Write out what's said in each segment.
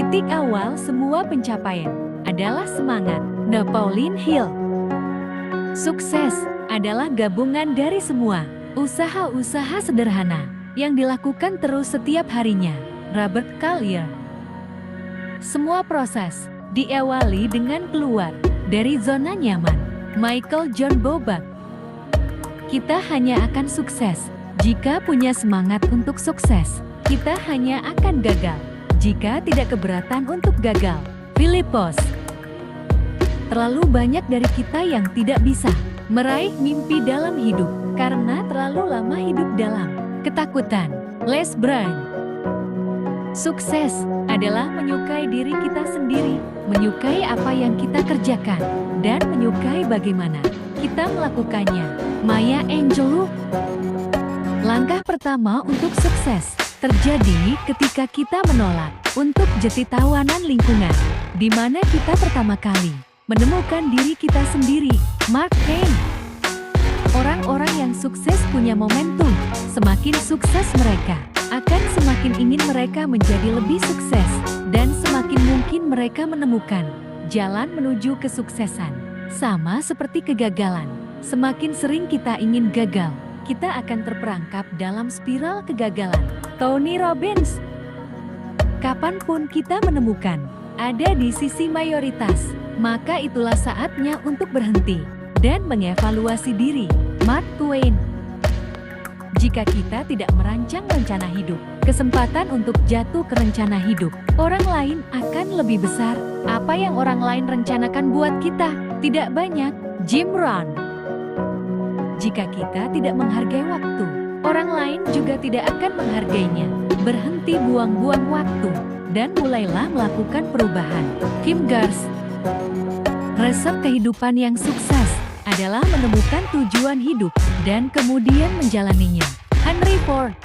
Titik awal semua pencapaian adalah semangat. Napoleon Hill. Sukses adalah gabungan dari semua usaha-usaha sederhana yang dilakukan terus setiap harinya. Robert Collier. Semua proses diawali dengan keluar dari zona nyaman. Michael John Bobak. Kita hanya akan sukses jika punya semangat untuk sukses. Kita hanya akan gagal jika tidak keberatan untuk gagal. Philippos. Terlalu banyak dari kita yang tidak bisa meraih mimpi dalam hidup karena terlalu lama hidup dalam ketakutan. Les Brown. Sukses adalah menyukai diri kita sendiri, menyukai apa yang kita kerjakan, dan menyukai bagaimana kita melakukannya. Maya Angelou. Langkah pertama untuk sukses terjadi ketika kita menolak untuk jadi tawanan lingkungan, di mana kita pertama kali menemukan diri kita sendiri. Mark Twain. Orang-orang yang sukses punya momentum. Semakin sukses mereka, akan semakin ingin mereka menjadi lebih sukses, dan semakin mungkin mereka menemukan jalan menuju kesuksesan. Sama seperti kegagalan, semakin sering kita ingin gagal, kita akan terperangkap dalam spiral kegagalan. Tony Robbins. Kapanpun kita menemukan ada di sisi mayoritas, maka itulah saatnya untuk berhenti dan mengevaluasi diri. Mark Twain. Jika kita tidak merancang rencana hidup, kesempatan untuk jatuh ke rencana hidup orang lain akan lebih besar. Apa yang orang lain rencanakan buat kita tidak banyak. Jim Rohn. Jika kita tidak menghargai waktu, orang lain juga tidak akan menghargainya. Berhenti buang-buang waktu dan mulailah melakukan perubahan. Kim Gars. Resep kehidupan yang sukses adalah menemukan tujuan hidup dan kemudian menjalaninya. Henry Ford.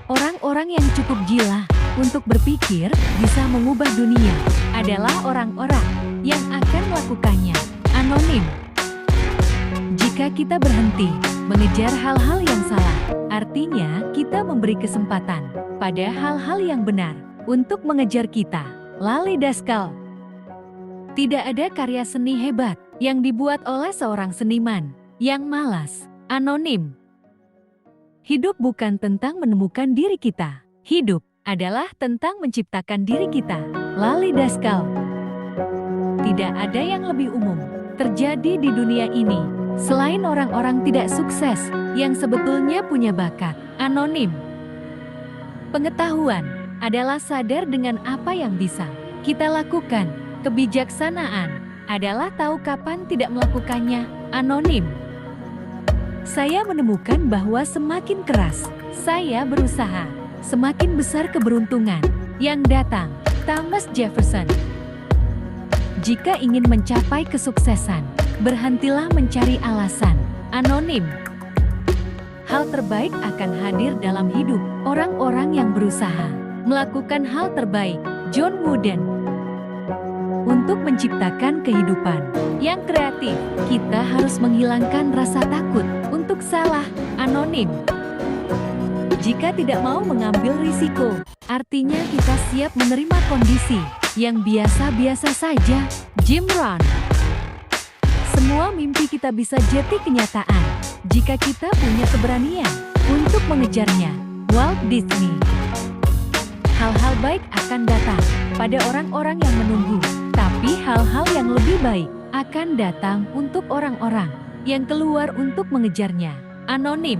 Orang-orang yang cukup gila untuk berpikir bisa mengubah dunia adalah orang-orang yang akan melakukannya. Anonim. Jika kita berhenti mengejar hal-hal yang salah, artinya kita memberi kesempatan pada hal-hal yang benar untuk mengejar kita. Lali Daskal. Tidak ada karya seni hebat yang dibuat oleh seorang seniman yang malas. Anonim. Hidup bukan tentang menemukan diri kita. Hidup adalah tentang menciptakan diri kita. Lali Daskal. Tidak ada yang lebih umum terjadi di dunia ini selain orang-orang tidak sukses yang sebetulnya punya bakat. Anonim. Pengetahuan adalah sadar dengan apa yang bisa kita lakukan. Kebijaksanaan adalah tahu kapan tidak melakukannya. Anonim. Saya menemukan bahwa semakin keras saya berusaha, semakin besar keberuntungan yang datang. Thomas Jefferson. Jika ingin mencapai kesuksesan, berhentilah mencari alasan. Anonim. Hal terbaik akan hadir dalam hidup orang-orang yang berusaha melakukan hal terbaik. John Wooden. Untuk menciptakan kehidupan yang kreatif, kita harus menghilangkan rasa takut untuk salah. Anonim. Jika tidak mau mengambil risiko, artinya kita siap menerima kondisi yang biasa-biasa saja. Jim Rohn. Semua mimpi kita bisa jadi kenyataan jika kita punya keberanian untuk mengejarnya. Walt Disney. Hal-hal baik akan datang pada orang-orang yang menunggu, tapi hal-hal yang lebih baik akan datang untuk orang-orang yang keluar untuk mengejarnya. Anonim.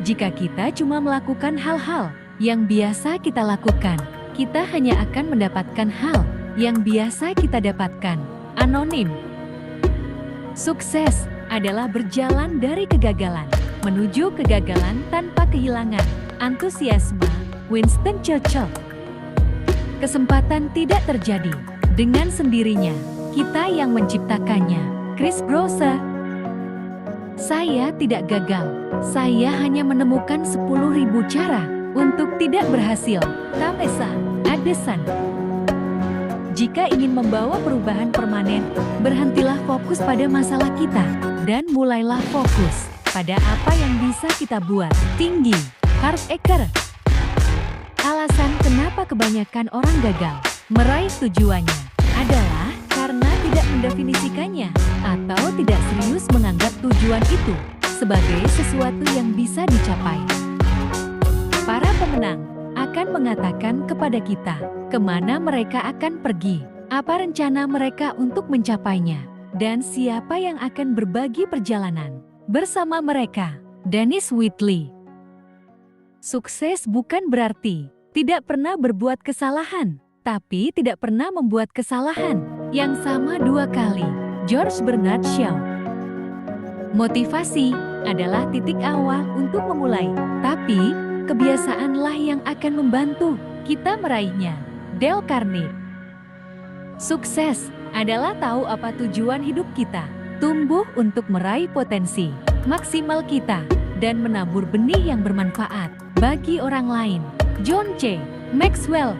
Jika kita cuma melakukan hal-hal yang biasa kita lakukan, kita hanya akan mendapatkan hal yang biasa kita dapatkan. Anonim. Sukses adalah berjalan dari kegagalan menuju kegagalan tanpa kehilangan antusiasme. Winston Churchill. Kesempatan tidak terjadi dengan sendirinya, kita yang menciptakannya. Chris Grosse. Saya tidak gagal, saya hanya menemukan 10.000 cara untuk tidak berhasil. Thomas Edison. Jika ingin membawa perubahan permanen, berhentilah fokus pada masalah kita dan mulailah fokus pada apa yang bisa kita buat. Tinggi. Hart Ecker. Alasan kenapa kebanyakan orang gagal meraih tujuannya adalah karena tidak mendefinisikannya atau tidak serius menganggap tujuan itu sebagai sesuatu yang bisa dicapai. Para pemenang akan mengatakan kepada kita kemana mereka akan pergi, apa rencana mereka untuk mencapainya, dan siapa yang akan berbagi perjalanan bersama mereka. Dennis Whitley. Sukses bukan berarti tidak pernah berbuat kesalahan, tapi tidak pernah membuat kesalahan yang sama dua kali. George Bernard Shaw. Motivasi adalah titik awal untuk memulai, tapi kebiasaanlah yang akan membantu kita meraihnya. Dale Carnegie. Sukses adalah tahu apa tujuan hidup kita, tumbuh untuk meraih potensi maksimal kita, dan menabur benih yang bermanfaat bagi orang lain. John C. Maxwell.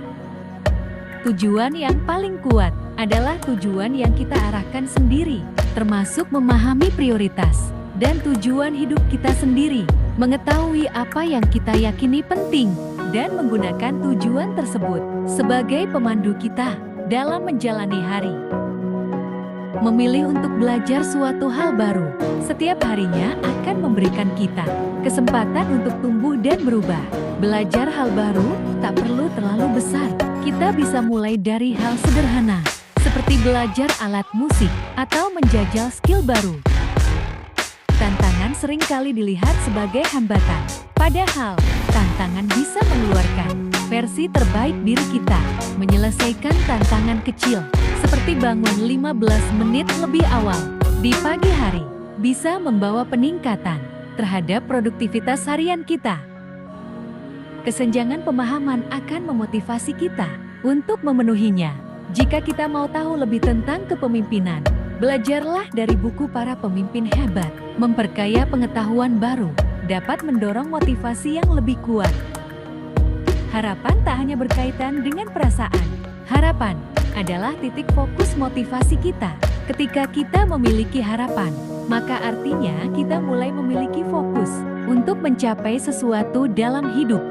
Tujuan yang paling kuat adalah tujuan yang kita arahkan sendiri, termasuk memahami prioritas dan tujuan hidup kita sendiri, mengetahui apa yang kita yakini penting, dan menggunakan tujuan tersebut sebagai pemandu kita dalam menjalani hari. Memilih untuk belajar suatu hal baru setiap harinya akan memberikan kita kesempatan untuk tumbuh dan berubah. Belajar hal baru tak perlu terlalu besar. Kita bisa mulai dari hal sederhana, seperti belajar alat musik atau menjajal skill baru. Tantangan seringkali dilihat sebagai hambatan, padahal tantangan bisa mengeluarkan versi terbaik diri kita. Menyelesaikan tantangan kecil, seperti bangun 15 menit lebih awal di pagi hari, bisa membawa peningkatan terhadap produktivitas harian kita. Kesenjangan pemahaman akan memotivasi kita untuk memenuhinya. Jika kita mau tahu lebih tentang kepemimpinan, belajarlah dari buku para pemimpin hebat. Memperkaya pengetahuan baru dapat mendorong motivasi yang lebih kuat. Harapan tak hanya berkaitan dengan perasaan. Harapan adalah titik fokus motivasi kita. Ketika kita memiliki harapan, maka artinya kita mulai memiliki fokus untuk mencapai sesuatu dalam hidup.